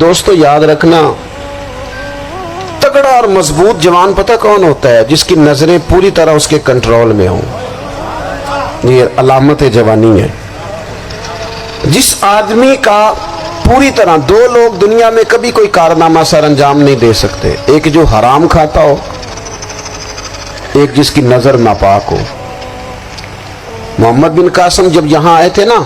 دوستو یاد رکھنا، تگڑا اور مضبوط جوان پتہ کون ہوتا ہے؟ جس کی نظریں پوری طرح اس کے کنٹرول میں ہوں. یہ علامت جوانی ہے. جس آدمی کا پوری طرح، دو لوگ دنیا میں کبھی کوئی کارنامہ سر انجام نہیں دے سکتے، ایک جو حرام کھاتا ہو، ایک جس کی نظر ناپاک ہو. محمد بن قاسم جب یہاں آئے تھے نا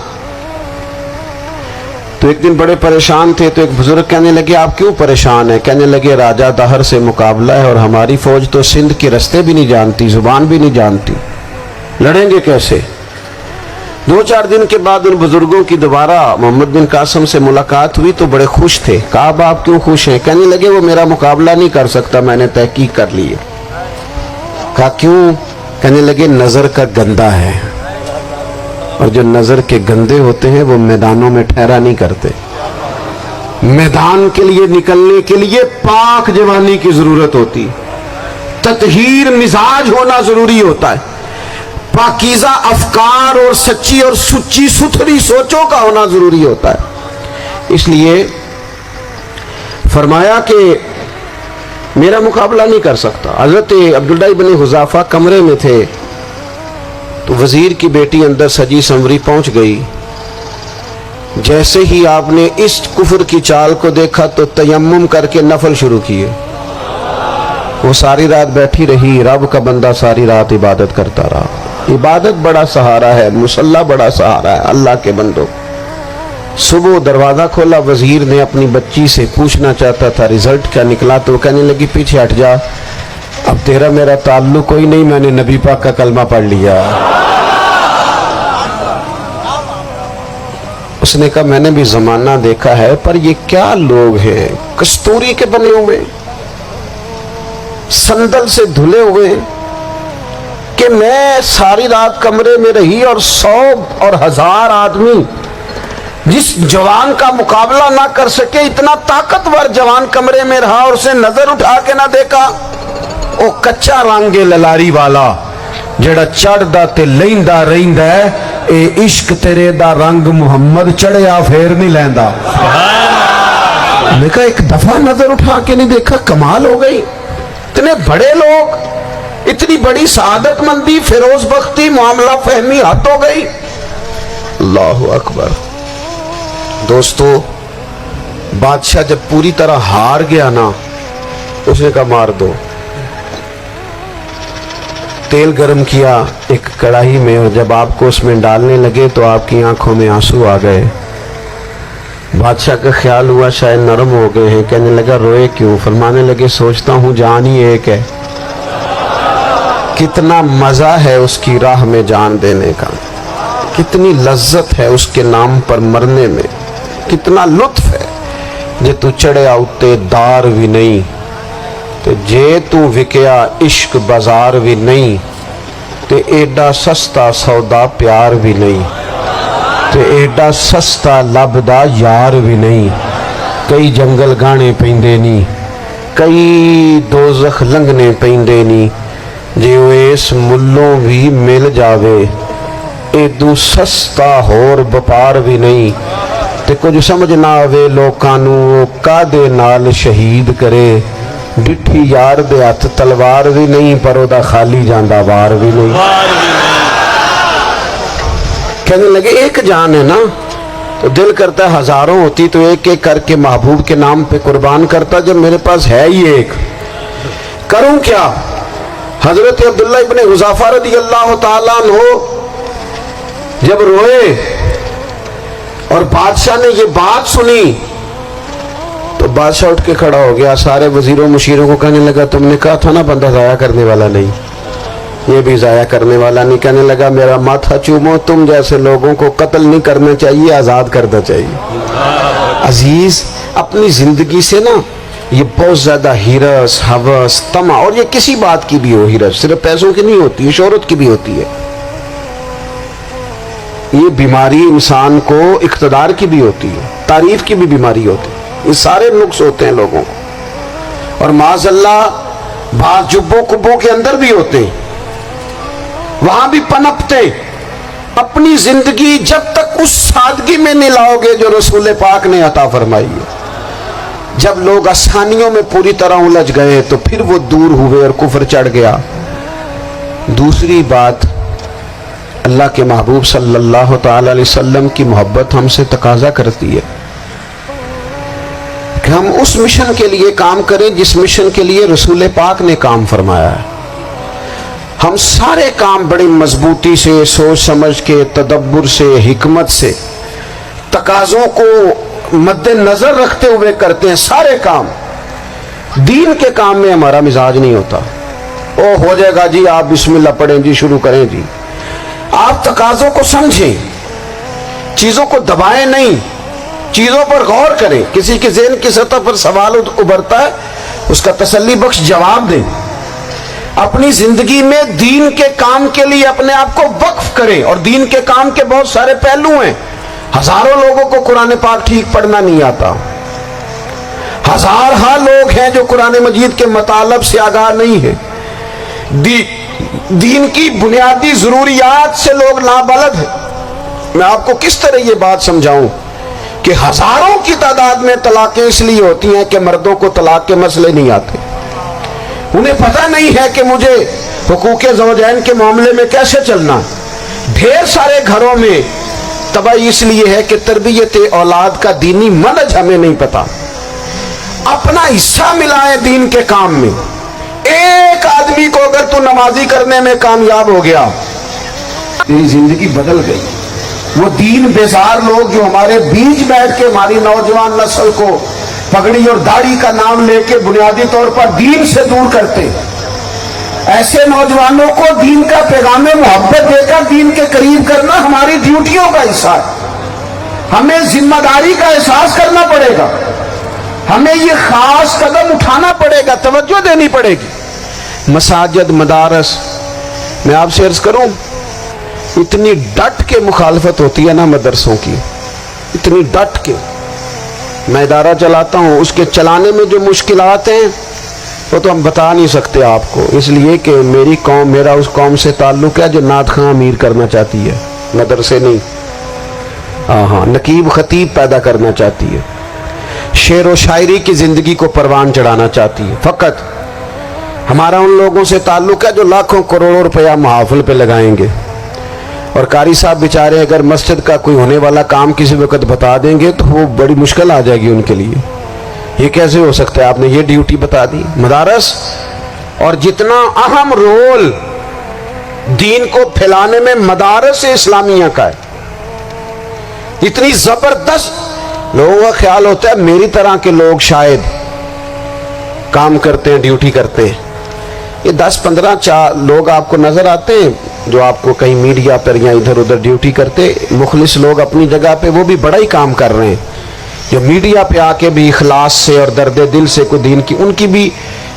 تو ایک دن بڑے پریشان تھے، تو ایک بزرگ کہنے لگے آپ کیوں پریشان ہیں؟ کہنے لگے راجہ دہر سے مقابلہ ہے اور ہماری فوج تو سندھ کے رستے بھی نہیں جانتی، زبان بھی نہیں جانتی، لڑیں گے کیسے؟ 2-4 دن کے بعد ان بزرگوں کی دوبارہ محمد بن قاسم سے ملاقات ہوئی تو بڑے خوش تھے. کہا آپ کیوں خوش ہیں؟ کہنے لگے وہ میرا مقابلہ نہیں کر سکتا، میں نے تحقیق کر لی ہے. کہا کیوں؟ کہنے لگے نظر کا گندہ ہے، اور جو نظر کے گندے ہوتے ہیں وہ میدانوں میں ٹھہرا نہیں کرتے. میدان کے لیے نکلنے کے لیے پاک جوانی کی ضرورت ہوتی، تطہیر مزاج ہونا ضروری ہوتا ہے، پاکیزہ افکار اور سچی اور سچی ستھری سوچوں کا ہونا ضروری ہوتا ہے. اس لیے فرمایا کہ میرا مقابلہ نہیں کر سکتا. حضرت عبداللہ بن حذافہ کمرے میں تھے تو وزیر کی بیٹی اندر سجی سنوری پہنچ گئی. جیسے ہی آپ نے اس کفر کی چال کو دیکھا تو تیمم کر کے نفل شروع کیے. وہ ساری رات بیٹھی رہی، رب کا بندہ ساری رات عبادت کرتا رہا. عبادت بڑا سہارا ہے، مصلی بڑا سہارا ہے اللہ کے بندوں. صبح دروازہ کھولا، وزیر نے اپنی بچی سے پوچھنا چاہتا تھا رزلٹ کیا نکلا، تو کہنے لگی پیچھے ہٹ جا، اب تیرا میرا تعلق کوئی نہیں، میں نے نبی پاک کا کلمہ پڑھ لیا. اس نے کہا میں نے بھی زمانہ دیکھا ہے، پر یہ کیا لوگ ہیں، کستوری کے بنے ہوئے، سندل سے دھلے ہوئے، کہ میں ساری رات کمرے میں رہی اور 100 اور 1000 آدمی جس جوان کا مقابلہ نہ کر سکے، اتنا طاقتور جوان کمرے میں رہا اور اسے نظر اٹھا کے نہ دیکھا. او کچا رنگ للاری والا جڑا چڑھدا تے لیندا رہندا ہے، اے عشق تیرے دا رنگ محمد چڑھیا پھر نہیں لیندا. میں کہا ایک دفعہ نظر اٹھا کے نہیں دیکھا، کمال ہو گئی. اتنے بڑے لوگ، اتنی بڑی سعادت مندی، فیروز بختی، معاملہ فہمی حد ہو گئی. اللہ اکبر. دوستو بادشاہ جب پوری طرح ہار گیا نا، اس نے کہا مار دو. تیل گرم کیا ایک کڑاہی میں، اور جب آپ کو اس میں ڈالنے لگے تو آپ کی آنکھوں میں آنسو آ گئے. بادشاہ کا خیال ہوا شاید نرم ہو گئے ہیں. کہنے لگا روئے کیوں؟ فرمانے لگے سوچتا ہوں جان ہی ایک ہے، کتنا مزہ ہے اس کی راہ میں جان دینے کا، کتنی لذت ہے اس کے نام پر مرنے میں، کتنا لطف ہے. جے تو چڑھیا اتے دار بھی نہیں، تے جے تو وکیا عشق بازار بھی نہیں، تے ایڈا سستا سودا پیار بھی نہیں، تے ایڈا سستا لبدا یار بھی نہیں. کئی جنگل گانے پیندے نہیں، کئی دوزخ لنگنے پیندے نہیں، جے وہ اس ملوں بھی مل جاوے ایدو سستا ہور بپار بھی نہیں. تے کچھ سمجھ نہ آوے لوکانو کادے نال شہید کرے، ڈٹھی یار دے ہاتھ تلوار بھی نہیں، پر او دا خالی جاندہ وار بھی نہیں. کہنے لگے ایک جان ہے نا، تو دل کرتا ہے ہزاروں ہوتی تو ایک ایک کر کے محبوب کے نام پہ قربان کرتا، جب میرے پاس ہے ہی ایک، کروں کیا؟ حضرت عبداللہ ابن حذافہ رضی اللہ تعالیٰ عنہ جب روئے اور بادشاہ نے یہ بات سنی تو بادشاہ اٹھ کے کھڑا ہو گیا. سارے وزیروں مشیروں کو کہنے لگا تم نے کہا تھا نا بندہ ضائع کرنے والا نہیں، یہ بھی ضائع کرنے والا نہیں. کہنے لگا میرا ماتھا چومو، تم جیسے لوگوں کو قتل نہیں کرنا چاہیے، آزاد کرنا چاہیے. عزیز اپنی زندگی سے نا یہ بہت زیادہ ہرس، ہوس، طمع، اور یہ کسی بات کی بھی ہو، ہرس صرف پیسوں کی نہیں ہوتی، شہرت کی بھی ہوتی ہے. یہ بیماری انسان کو اقتدار کی بھی ہوتی ہے، تعریف کی بھی بیماری ہوتی ہے. یہ سارے نقص ہوتے ہیں لوگوں کو، اور معاذ اللہ بعض جبوں کبوں کے اندر بھی ہوتے ہیں، وہاں بھی پنپتے. اپنی زندگی جب تک اس سادگی میں نہیں لاؤ گے جو رسول پاک نے عطا فرمائی ہے، جب لوگ آسانیوں میں پوری طرح الجھ گئے تو پھر وہ دور ہوئے اور کفر چڑھ گیا۔ دوسری بات، اللہ کے محبوب صلی اللہ تعالی علیہ وسلم کی محبت ہم سے تقاضا کرتی ہے کہ ہم اس مشن کے لیے کام کریں جس مشن کے لیے رسول پاک نے کام فرمایا ہے۔ ہم سارے کام بڑی مضبوطی سے، سوچ سمجھ کے، تدبر سے، حکمت سے، تقاضوں کو مد نظر رکھتے ہوئے کرتے ہیں سارے کام۔ دین کے کام میں ہمارا مزاج نہیں ہوتا، او ہو جائے گا جی، آپ بسم اللہ پڑھیں جی، شروع کریں جی۔ آپ تقاضوں کو سمجھیں، چیزوں کو دبائیں نہیں، چیزوں پر غور کریں۔ کسی کے ذہن کی سطح پر سوال ابھرتا ہے، اس کا تسلی بخش جواب دیں۔ اپنی زندگی میں دین کے کام کے لیے اپنے آپ کو وقف کریں، اور دین کے کام کے بہت سارے پہلو ہیں۔ ہزاروں لوگوں کو قرآن پاک ٹھیک پڑھنا نہیں آتا، ہزارہ لوگ ہیں جو قرآن مجید کے مطالب سے آگاہ نہیں ہیں، دین کی بنیادی ضروریات سے لوگ نابلد ہیں۔ میں آپ کو کس طرح یہ بات سمجھاؤں کہ ہزاروں کی تعداد میں طلاقیں اس لیے ہوتی ہیں کہ مردوں کو طلاق کے مسئلے نہیں آتے، انہیں پتہ نہیں ہے کہ مجھے حقوق زوجین کے معاملے میں کیسے چلنا۔ ڈھیر سارے گھروں میں تباہی اس لیے ہے کہ تربیت اولاد کا دینی منہج ہمیں نہیں پتا۔ اپنا حصہ ملائیں دین کے کام میں۔ ایک آدمی کو اگر تو نمازی کرنے میں کامیاب ہو گیا، تیری زندگی بدل گئی۔ وہ دین بیزار لوگ جو ہمارے بیچ بیٹھ کے ہماری نوجوان نسل کو پگڑی اور داڑھی کا نام لے کے بنیادی طور پر دین سے دور کرتے، ایسے نوجوانوں کو دین کا پیغام محبت دے کر دین کے قریب کرنا ہماری ڈیوٹیوں کا حصہ ہے۔ ہمیں ذمہ داری کا احساس کرنا پڑے گا، ہمیں یہ خاص قدم اٹھانا پڑے گا، توجہ دینی پڑے گی۔ مساجد، مدارس، میں آپ سے عرض کروں، اتنی ڈٹ کے مخالفت ہوتی ہے نا مدرسوں کی، اتنی ڈٹ کے۔ میں ادارہ چلاتا ہوں، اس کے چلانے میں جو مشکلات ہیں وہ تو ہم بتا نہیں سکتے آپ کو، اس لیے کہ میری قوم، میرا اس قوم سے تعلق ہے جو نعت خواں امیر کرنا چاہتی ہے، مدرسے نہیں۔ ہاں، نقیب خطیب پیدا کرنا چاہتی ہے، شعر و شاعری کی زندگی کو پروان چڑھانا چاہتی ہے۔ فقط ہمارا ان لوگوں سے تعلق ہے جو لاکھوں کروڑوں روپیہ محافل پہ لگائیں گے، اور قاری صاحب بیچارے اگر مسجد کا کوئی ہونے والا کام کسی وقت بتا دیں گے تو وہ بڑی مشکل آ جائے گی ان کے لیے۔ یہ کیسے ہو سکتا ہے، آپ نے یہ ڈیوٹی بتا دی۔ مدارس اور جتنا اہم رول دین کو پھیلانے میں مدارس اسلامیہ کا ہے، اتنی زبردست، لوگوں کا خیال ہوتا ہے میری طرح کے لوگ شاید کام کرتے ہیں، ڈیوٹی کرتے ہیں۔ یہ 10-15 لوگ آپ کو نظر آتے ہیں جو آپ کو کہیں میڈیا پر یا ادھر ادھر ڈیوٹی کرتے، مخلص لوگ اپنی جگہ پہ، وہ بھی بڑا ہی کام کر رہے ہیں، جو میڈیا پہ آ کے بھی اخلاص سے اور درد دل سے کوئی دین کی، ان کی بھی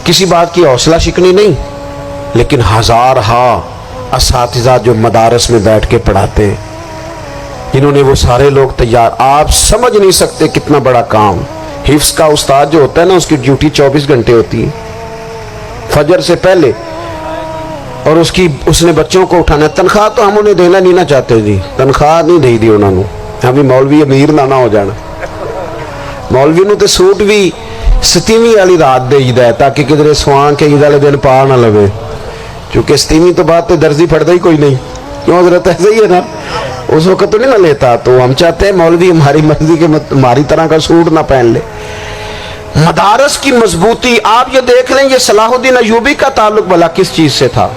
کسی بات کی حوصلہ شکنی نہیں۔ لیکن ہزارہ اساتذہ جو مدارس میں بیٹھ کے پڑھاتے ہیں، جنہوں نے وہ سارے لوگ تیار، آپ سمجھ نہیں سکتے کتنا بڑا کام۔ حفظ کا استاد جو ہوتا ہے نا، اس کی ڈیوٹی 24 گھنٹے ہوتی ہے، فجر سے پہلے، اور اس نے بچوں کو اٹھانا ہے۔ تنخواہ تو ہم انہیں دینا نہیں نہ چاہتے جی، تنخواہ نہیں دے دی انہوں نے، ہمیں مولوی امیر نہ ہو جانا۔ مولوی نو تے سوٹ بھی 27ویں والی رات دے ہی ہے تاکہ کدھر سوان کے عید والے دن پا نہ لوے، چونکہ 27ویں تو بعد تے درزی پھڑتا ہی کوئی نہیں، کیوں حضرت ایسے ہی ہے نا، اس وقت تو نہیں نہ لیتا۔ تو ہم چاہتے ہیں مولوی ہماری مرضی کے ہماری طرح کا سوٹ نہ پہن لے۔ مدارس کی مضبوطی آپ یہ دیکھ لیں، یہ صلاح الدین ایوبی کا تعلق بھلا کس چیز سے تھا؟